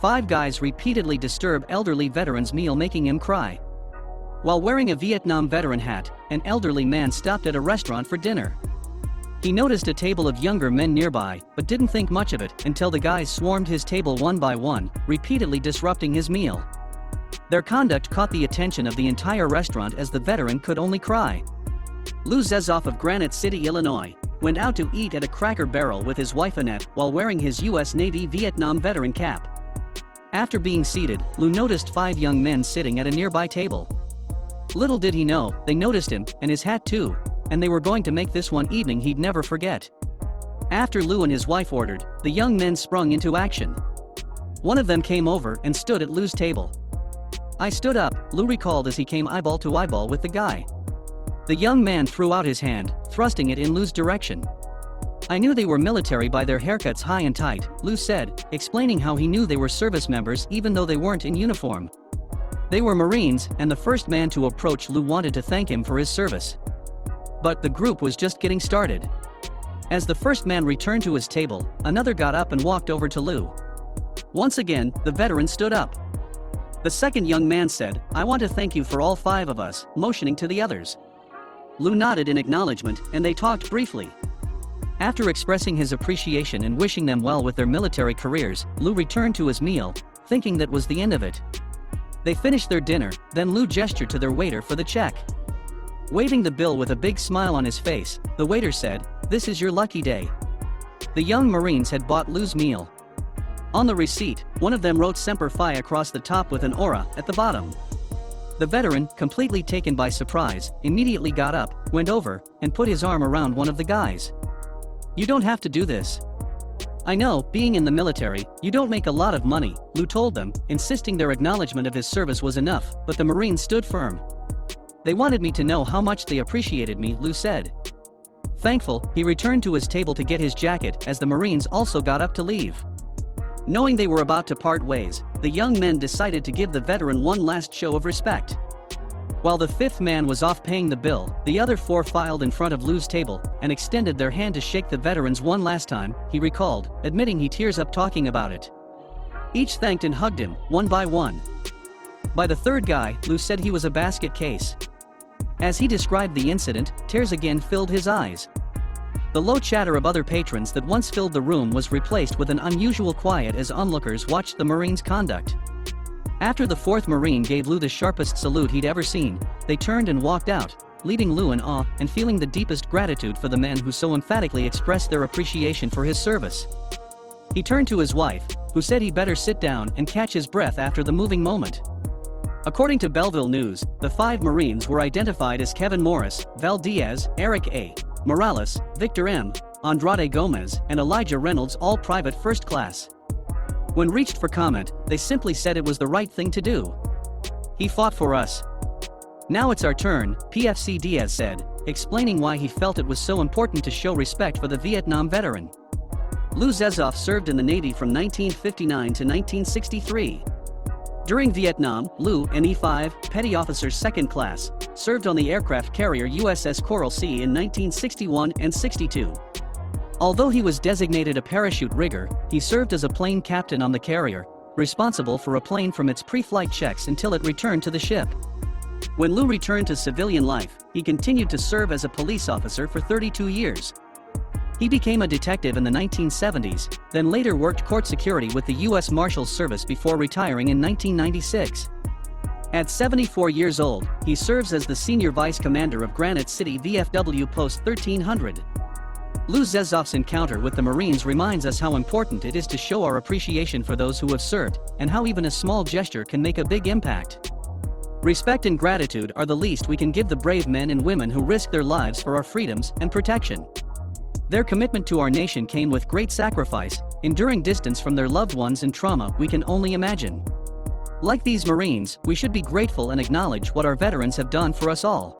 5 guys repeatedly disturb elderly veteran's meal, making him cry. While wearing a Vietnam veteran hat, an elderly man stopped at a restaurant for dinner. He noticed a table of younger men nearby, but didn't think much of it until the guys swarmed his table one by one, repeatedly disrupting his meal. Their conduct caught the attention of the entire restaurant as the veteran could only cry. Lou Zezoff of Granite City, Illinois, went out to eat at a Cracker Barrel with his wife Annette while wearing his U.S. Navy Vietnam veteran cap. After being seated, Lou noticed 5 young men sitting at a nearby table. Little did he know, they noticed him, and his hat too, and they were going to make this one evening he'd never forget. After Lou and his wife ordered, the young men sprung into action. One of them came over and stood at Lou's table. "I stood up," Lou recalled as he came eyeball to eyeball with the guy. The young man threw out his hand, thrusting it in Lou's direction. "I knew they were military by their haircuts high and tight," Lou said, explaining how he knew they were service members even though they weren't in uniform. They were Marines, and the first man to approach Lou wanted to thank him for his service. But the group was just getting started. As the first man returned to his table, another got up and walked over to Lou. Once again, the veteran stood up. The second young man said, "I want to thank you for all 5 of us," motioning to the others. Lou nodded in acknowledgement, and they talked briefly. After expressing his appreciation and wishing them well with their military careers, Lou returned to his meal, thinking that was the end of it. They finished their dinner, then Lou gestured to their waiter for the check. Waving the bill with a big smile on his face, the waiter said, "This is your lucky day." The young Marines had bought Lou's meal. On the receipt, one of them wrote Semper Fi across the top with an aura at the bottom. The veteran, completely taken by surprise, immediately got up, went over, and put his arm around one of the guys. "You don't have to do this. I know, being in the military, you don't make a lot of money," Lou told them, insisting their acknowledgement of his service was enough, but the Marines stood firm. "They wanted me to know how much they appreciated me," Lou said. Thankful, he returned to his table to get his jacket as the Marines also got up to leave. Knowing they were about to part ways, the young men decided to give the veteran one last show of respect. While the 5th man was off paying the bill, the other 4 filed in front of Lou's table and extended their hand to shake the veterans one last time, he recalled, admitting he tears up talking about it. Each thanked and hugged him, one by one. By the 3rd guy, Lou said he was a basket case. As he described the incident, tears again filled his eyes. The low chatter of other patrons that once filled the room was replaced with an unusual quiet as onlookers watched the Marines' conduct. After the 4th Marine gave Lou the sharpest salute he'd ever seen, they turned and walked out, leaving Lou in awe and feeling the deepest gratitude for the men who so emphatically expressed their appreciation for his service. He turned to his wife, who said he better sit down and catch his breath after the moving moment. According to Belleville News, the 5 Marines were identified as Kevin Morris, Val Diaz, Eric A. Morales, Victor M. Andrade Gomez, and Elijah Reynolds, all private first class. When reached for comment, they simply said it was the right thing to do. "He fought for us. Now it's our turn," PFC Diaz said, explaining why he felt it was so important to show respect for the Vietnam veteran. Lou Zezoff served in the Navy from 1959 to 1963. During Vietnam, Lou, an E-5, Petty Officer 2nd Class, served on the aircraft carrier USS Coral Sea in 1961 and 62. Although he was designated a parachute rigger, he served as a plane captain on the carrier, responsible for a plane from its pre-flight checks until it returned to the ship. When Lou returned to civilian life, he continued to serve as a police officer for 32 years. He became a detective in the 1970s, then later worked court security with the U.S. Marshals Service before retiring in 1996. At 74 years old, he serves as the Senior Vice Commander of Granite City VFW Post 1300. Lou Zezoff's encounter with the Marines reminds us how important it is to show our appreciation for those who have served, and how even a small gesture can make a big impact. Respect and gratitude are the least we can give the brave men and women who risk their lives for our freedoms and protection. Their commitment to our nation came with great sacrifice, enduring distance from their loved ones and trauma we can only imagine. Like these Marines, we should be grateful and acknowledge what our veterans have done for us all.